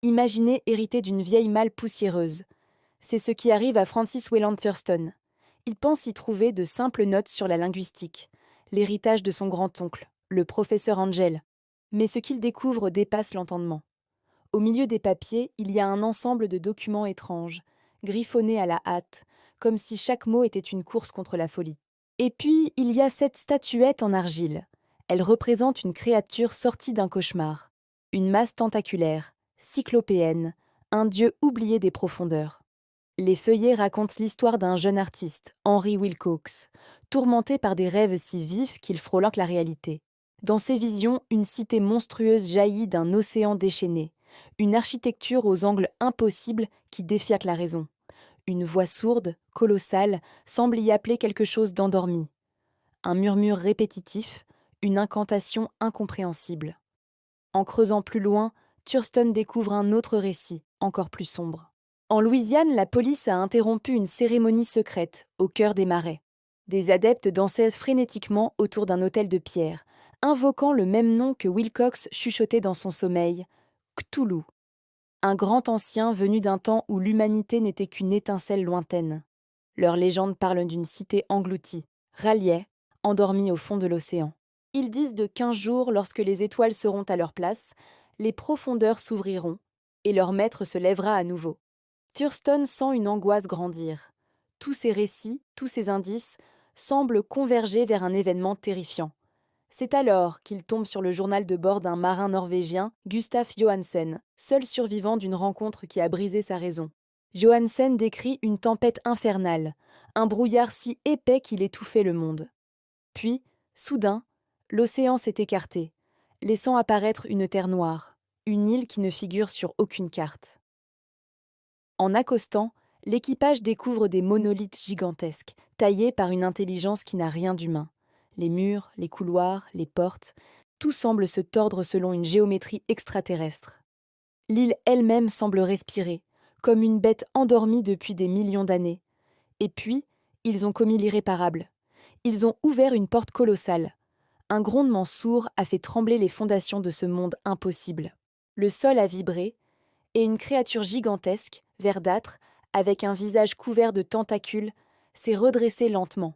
Imaginez hériter d'une vieille malle poussiéreuse. C'est ce qui arrive à Francis Wayland Thurston. Il pense y trouver de simples notes sur la linguistique, l'héritage de son grand-oncle, le professeur Angel. Mais ce qu'il découvre dépasse l'entendement. Au milieu des papiers, il y a un ensemble de documents étranges, griffonnés à la hâte, comme si chaque mot était une course contre la folie. Et puis, il y a cette statuette en argile. Elle représente une créature sortie d'un cauchemar. Une masse tentaculaire, cyclopéenne, un dieu oublié des profondeurs. Les feuillets racontent l'histoire d'un jeune artiste, Henry Wilcox, tourmenté par des rêves si vifs qu'il frôlant la réalité. Dans ses visions, une cité monstrueuse jaillit d'un océan déchaîné, une architecture aux angles impossibles qui défiaque la raison. Une voix sourde, colossale, semble y appeler quelque chose d'endormi. Un murmure répétitif, une incantation incompréhensible. En creusant plus loin, Thurston découvre un autre récit, encore plus sombre. En Louisiane, la police a interrompu une cérémonie secrète, au cœur des marais. Des adeptes dansaient frénétiquement autour d'un autel de pierre, invoquant le même nom que Wilcox chuchotait dans son sommeil, Cthulhu. Un grand ancien venu d'un temps où l'humanité n'était qu'une étincelle lointaine. Leur légende parle d'une cité engloutie, R'lyeh, endormie au fond de l'océan. Ils disent de 15 jours, lorsque les étoiles seront à leur place, les profondeurs s'ouvriront et leur maître se lèvera à nouveau. Thurston sent une angoisse grandir. Tous ces récits, tous ces indices, semblent converger vers un événement terrifiant. C'est alors qu'il tombe sur le journal de bord d'un marin norvégien, Gustaf Johansen, seul survivant d'une rencontre qui a brisé sa raison. Johansen décrit une tempête infernale, un brouillard si épais qu'il étouffait le monde. Puis, soudain, l'océan s'est écarté, laissant apparaître une terre noire, une île qui ne figure sur aucune carte. En accostant, l'équipage découvre des monolithes gigantesques, taillés par une intelligence qui n'a rien d'humain. Les murs, les couloirs, les portes, tout semble se tordre selon une géométrie extraterrestre. L'île elle-même semble respirer, comme une bête endormie depuis des millions d'années. Et puis, ils ont commis l'irréparable. Ils ont ouvert une porte colossale. Un grondement sourd a fait trembler les fondations de ce monde impossible. Le sol a vibré, et une créature gigantesque, verdâtre, avec un visage couvert de tentacules, s'est redressée lentement.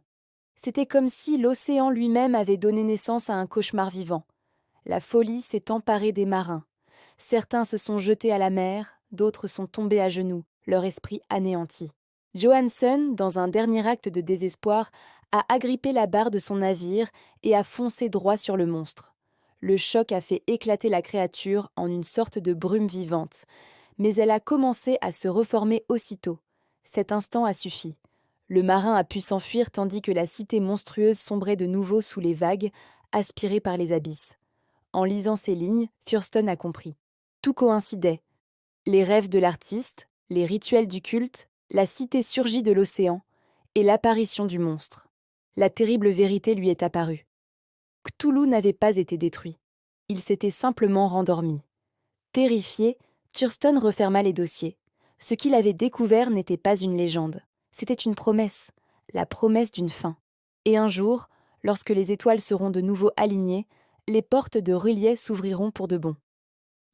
C'était comme si l'océan lui-même avait donné naissance à un cauchemar vivant. La folie s'est emparée des marins. Certains se sont jetés à la mer, d'autres sont tombés à genoux, leur esprit anéanti. Johansen, dans un dernier acte de désespoir, a agrippé la barre de son navire et a foncé droit sur le monstre. Le choc a fait éclater la créature en une sorte de brume vivante, mais elle a commencé à se reformer aussitôt. Cet instant a suffi. Le marin a pu s'enfuir tandis que la cité monstrueuse sombrait de nouveau sous les vagues, aspirée par les abysses. En lisant ces lignes, Thurston a compris. Tout coïncidait. Les rêves de l'artiste, les rituels du culte, la cité surgie de l'océan et l'apparition du monstre. La terrible vérité lui est apparue. Cthulhu n'avait pas été détruit. Il s'était simplement rendormi. Terrifié, Thurston referma les dossiers. Ce qu'il avait découvert n'était pas une légende. C'était une promesse, la promesse d'une fin. Et un jour, lorsque les étoiles seront de nouveau alignées, les portes de R'lyeh s'ouvriront pour de bon.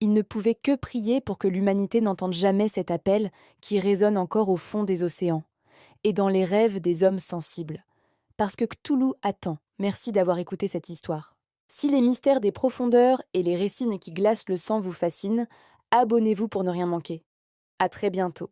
Il ne pouvait que prier pour que l'humanité n'entende jamais cet appel qui résonne encore au fond des océans et dans les rêves des hommes sensibles. Parce que Cthulhu attend. Merci d'avoir écouté cette histoire. Si les mystères des profondeurs et les récits qui glacent le sang vous fascinent, abonnez-vous pour ne rien manquer. À très bientôt.